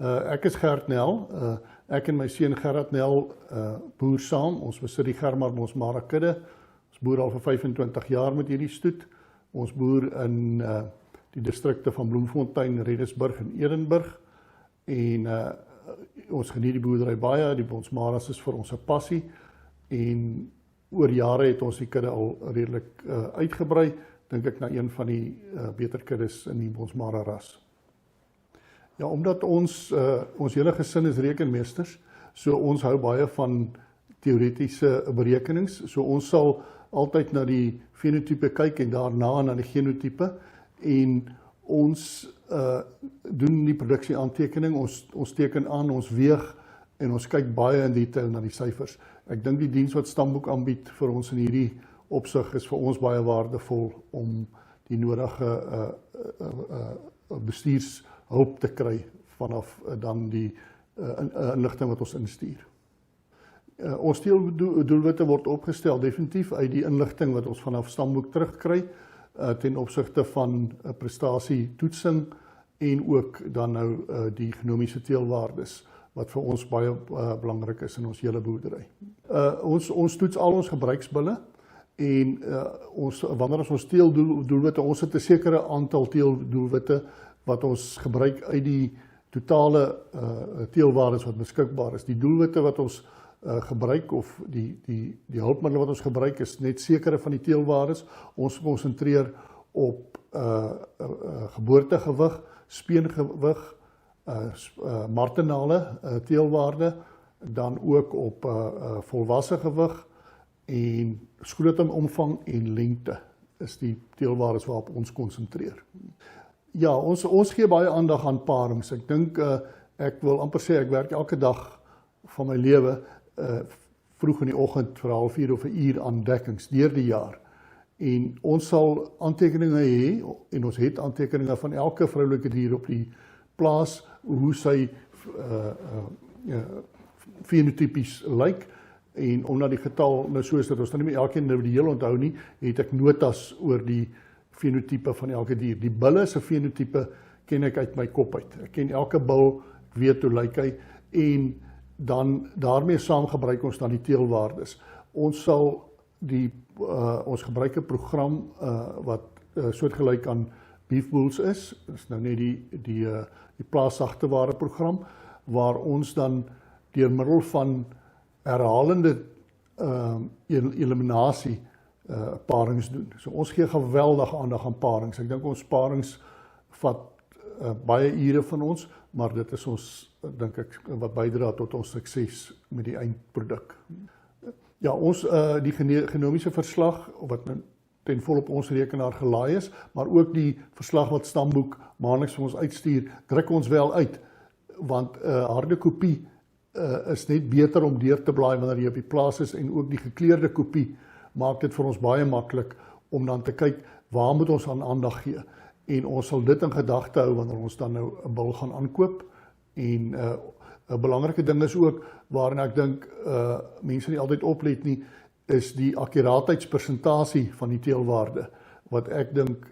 Ek is Gert Nel. Ek en my seun Gerard Nel boer saam. Ons besit die Germar-Bonsmara kudde. Ons boer al vir 25 jaar met hierdie stoet. Ons boer in die distrikte van Bloemfontein, Redensburg en Edenburg. En ons geniet die boerdery baie. Die Bonsmaras is vir ons 'n passie. En oor jare het ons die kudde al redelik uitgebrei. Dink ek na een van die beter kuddes in die Bonsmara ras. Ja, omdat ons hele gesin is rekenmeesters, so ons hou baie van teoretiese berekenings, so ons sal altyd na die fenotipe kyk en daarna na die genotipe, en ons doen die produksieaantekening, ons teken aan, ons weeg, en ons kyk baie in detail na die syfers. Ek dink die diens wat Stamboek aanbied vir ons in hierdie opsig is vir ons baie waardevol om die nodige bestuurshulp te kry vanaf dan die inligting wat ons instuur. Ons doelwitte word opgestel definitief uit die inligting wat ons vanaf Stamboek terugkry ten opsigte van prestasietoetsing en ook dan nou die genomiese teelwaardes wat vir ons baie belangrik is in ons hele boerdery. Ons toets al ons gebruiksbulle en wanneer ons teeldoelwitte, ons het 'n sekere aantal teeldoelwitte wat ons gebruik uit die totale teelwaardes wat beskikbaar is. Die doelwitte wat ons gebruik of die hulpmiddels wat ons gebruik is net sekere van die teelwaardes. Ons konsentreer op geboortegewig, speengewig, martenale teelwaarde, dan ook op volwasse gewig en skrotumomvang en lengte is die teelwaardes waarop ons konsentreer. Ja, ons gee baie aandag aan parings. Ek dink ek wil amper sê ek werk elke dag van my lewe vroeg in die oggend vir 1/2 uur of 'n uur aan dekkings deur die jaar. En ons sal aantekeninge hê en ons het aantekeninge van elke vroulike dier op die plaas hoe sy fenotipies lyk. En omdat die getal nou so is dat ons dan nie meer elkeen individueel onthou nie, het ek notas oor die fenotipe van elke dier. Die bulle se fenotipe ken ek uit my kop uit. Ek ken elke bul, ek weet hoe lyk hy, en dan daarmee saam gebruik ons dan die teelwaardes. Ons ons gebruik 'n program wat soortgelyk aan Beefbulls is. Dit is nou net die plaassagteware program, waar ons dan deur middel van herhalende eliminasie parings doen. So ons gee geweldige aandag aan parings. Ek dink ons parings vat baie ure van ons, maar dit is ons, dink ek, wat bydra tot ons sukses met die eindproduk. Ja, ons die genomiese verslag wat ten volle op ons rekenaar gelaai is, maar ook die verslag wat Stamboek maandeliks vir ons uitstuur, druk ons wel uit, want harde kopie is net beter om deur te blaai wanneer jy op die plaas is, en ook die gekleurde kopie maak dit vir ons baie maklik om dan te kyk waar moet ons aan aandag gee. En ons sal dit in gedagte hou wanneer ons dan nou 'n bul gaan aankoop. En 'n belangrike ding is ook, waarin ek dink mense nie altyd oplet nie, is die akkuraatheidspersentasie van die teelwaarde, wat ek dink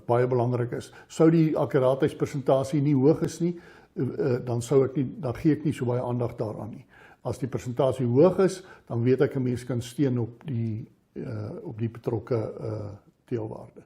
baie belangrik is. Sou die akkuraatheidspersentasie nie hoog is nie, dan gee ek nie so baie aandag daaraan nie. As die persentasie hoog is, dan weet ek 'n mens kan steun op die betrokke teelwaarde.